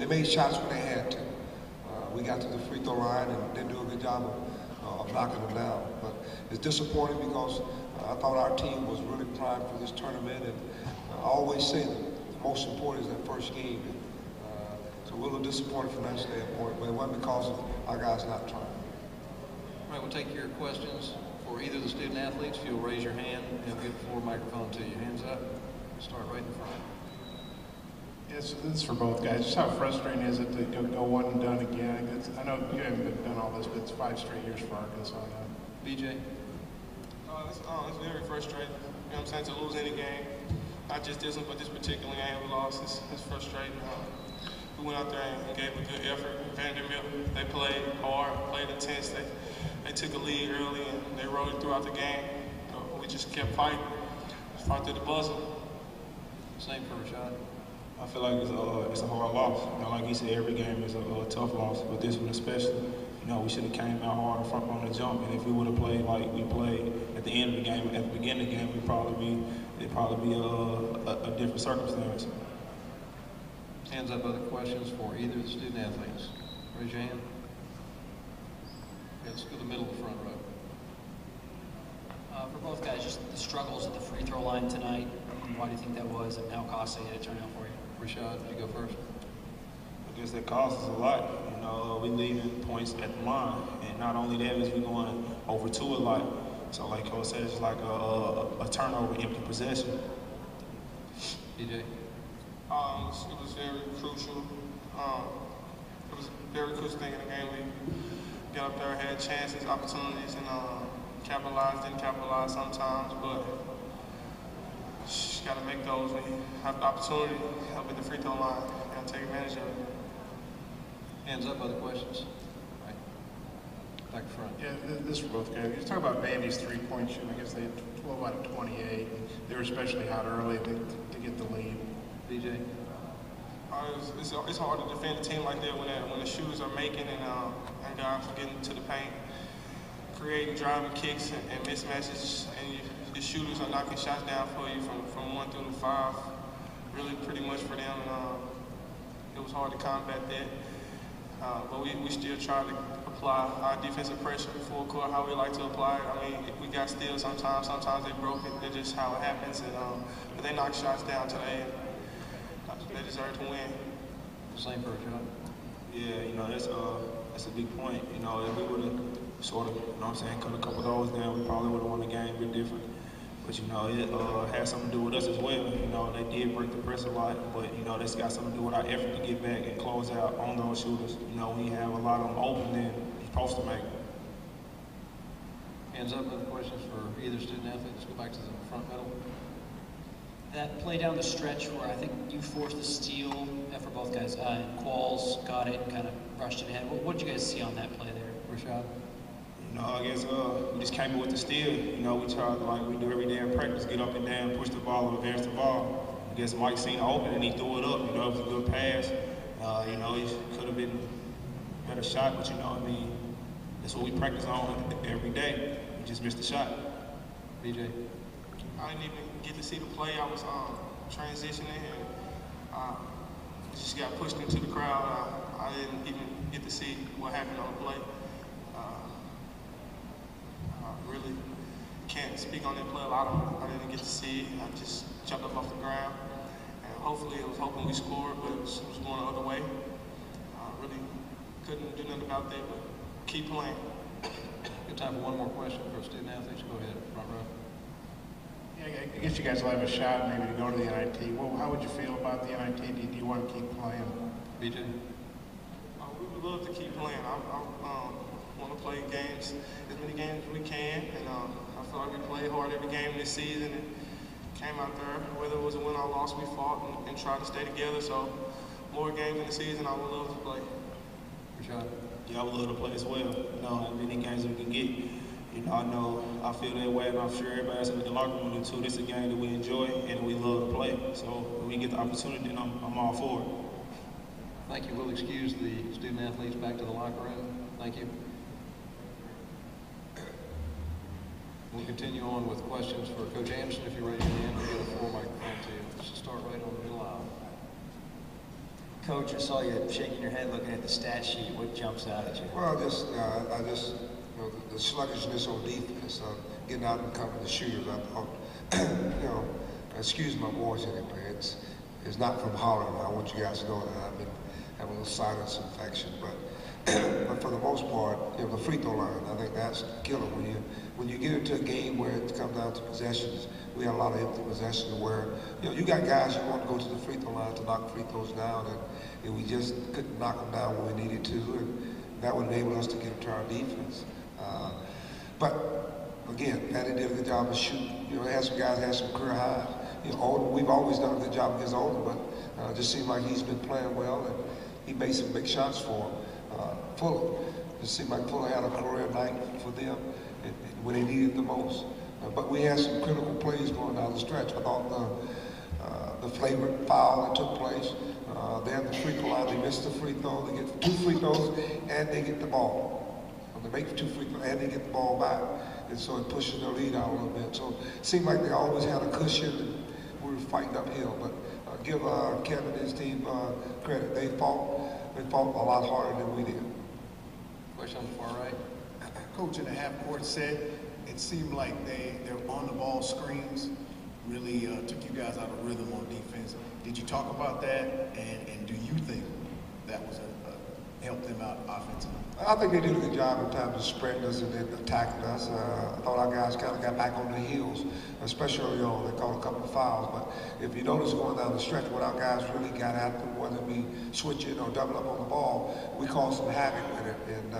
made shots when they had to. We got to the free throw line and didn't do a good job of knocking them down. But it's disappointing because I thought our team was really primed for this tournament, and I always say that the most important is that first game. So we're a little disappointed from that standpoint, but it wasn't because of our guys not trying. All right, we'll take your questions for either of the student athletes. If you'll raise your hand, and we'll get the floor microphone to you. Hands up. Start right in front. Yes, this is for both guys. Just how frustrating is it to go one and done again? I know you haven't been done all this, but it's 5 straight years for Arkansas now. BJ? It's very frustrating. You know what I'm saying, to lose any game. Not just this one, but this particular game we lost. It's frustrating. We went out there and gave a good effort. Vanderbilt, they played hard, played intense. They took a lead early and they rode it throughout the game. We just kept fighting, fought through the buzzer. Same for Rashad. I feel like it's a hard loss. You know, like he said, every game is a tough loss, but this one especially. You know, we should have came out hard on the jump, and if we would have played like we played at the end of the game, at the beginning of the game, it'd probably be a different circumstance. Hands up, other questions for either of the student athletes. Raise your hand. Let's go to the middle of the front row. For both guys, just the struggles at the free throw line tonight. Why do you think that was, and how costly did it turn out for you? Rashad, you go first. I guess that costs us a lot. You know, we leaving points at the line, and not only that is we going over 2 a lot. So like Coach said, it's like a turnover, empty possession. DJ? It was very crucial. It was a very crucial thing in the game. We got up there, had chances, opportunities, and didn't capitalize sometimes, but just got to make those when you have the opportunity up at the free throw line. You got to take advantage of it. Hands up, other questions? Right. Back front. Yeah, this is for both guys. You talk about Vandy's three-point shooting. I guess they had 12 out of 28. They were especially hot early to get the lead. BJ? It's hard to defend a team like that when the shooters are making and guys are getting to the paint, creating driving kicks and mismatches, and the shooters are knocking shots down for you from 1 through 5, really pretty much for them. And it was hard to combat that. But we still try to apply our defensive pressure full court, how we like to apply it. I mean, we got steals sometimes they broke it. That's just how it happens. And but they knocked shots down today, and they deserve to win. Same for Rashad. Yeah, you know, that's a big point. You know, if we would have sort of, you know what I'm saying, cut a couple of those down, we probably would have won the game a bit different. But, you know, it had something to do with us as well. You know, they did break the press a lot, but, you know, that's got something to do with our effort to get back and close out on those shooters. You know, we have a lot of them open, then you're supposed to make them. Hands up, other questions for either student athlete? Let's go back to the front middle. That play down the stretch where I think you forced the steal for both guys, and Qualls got it and kind of rushed it ahead. What did you guys see on that play there, Rashad? You know, I guess we just came in with the steal. You know, we tried, like we do every day in practice, get up and down, push the ball, advance the ball. I guess Mike seen it open and he threw it up. You know, it was a good pass. You know, it could have been a better shot, but, you know, I mean, that's what we practice on every day. We just missed the shot. BJ? I didn't even get to see the play. I was transitioning and just got pushed into the crowd. I didn't even get to see what happened on the play. I really can't speak on that play a lot. I didn't get to see it. I just jumped up off the ground. And hopefully, I was hoping we scored, but it was going the other way. I really couldn't do nothing about that, but keep playing. Good time for one more question for student athletes. Go ahead, front row. Yeah, I guess you guys will have a shot maybe to go to the NIT. Well, how would you feel about the NIT? Do you want to keep playing? BJ? We would love to keep playing. I want to play games, as many games as we can, and I feel like we played hard every game this season and came out there. Whether it was a win or loss, we fought and tried to stay together. So more games in the season, I would love to play. Rashad? Yeah, I would love to play as well. You know, as many games as we can get. You know, I feel that way, and I'm sure everybody else in the locker room do too. This is a game that we enjoy and we love to play. So when we get the opportunity, then I'm all for it. Thank you. We'll excuse the student athletes back to the locker room. Thank you. We'll continue on with questions for Coach Anderson. If you raise your hand, we'll get a full microphone to you. Let's start right on the middle aisle. Coach, I saw you shaking your head looking at the stat sheet. What jumps out at you? Well, I just, you know, the sluggishness on defense, getting out and covering the shooters. I thought, you know, excuse my voice anyway. It's not from Holland. I want you guys to know that I've been having a little sinus infection, but for the most part, you know, the free throw line, I think that's killer. When you get into a game where it comes down to possessions, we have a lot of empty possessions where, you know, you got guys who want to go to the free throw line to knock free throws down, and we just couldn't knock them down when we needed to, and that would enable us to get into our defense. But again, Patty did a good job of shooting. You know, had some guys had some career highs. You know, Olden, we've always done a good job against Olden, but just seemed like he's been playing well, and he made some big shots for him. Fuller, it seemed like Fuller had a career night for them when they needed the most. But we had some critical plays going down the stretch. I thought the flagrant foul that took place, they had the free throw line, they missed the free throw, they get 2 free throws, and they get the ball. They make 2 free throws, and they get the ball back. And so it pushes their lead out a little bit. So it seemed like they always had a cushion, and we were fighting uphill. But give Kevin and his team credit. They fought a lot harder than we did. Question on the far right. Coach, in the half-court set, it seemed like their on-the-ball screens really took you guys out of rhythm on defense. Did you talk about that, and do you think that was helped them out offensively? I think they did a good job in terms of spreading us and then attacking us. I thought our guys kind of got back on their heels, especially early on. They called a couple of fouls, but if you notice going down the stretch, when our guys really got after, whether we switch it or double up on the ball, we caused some havoc with it. And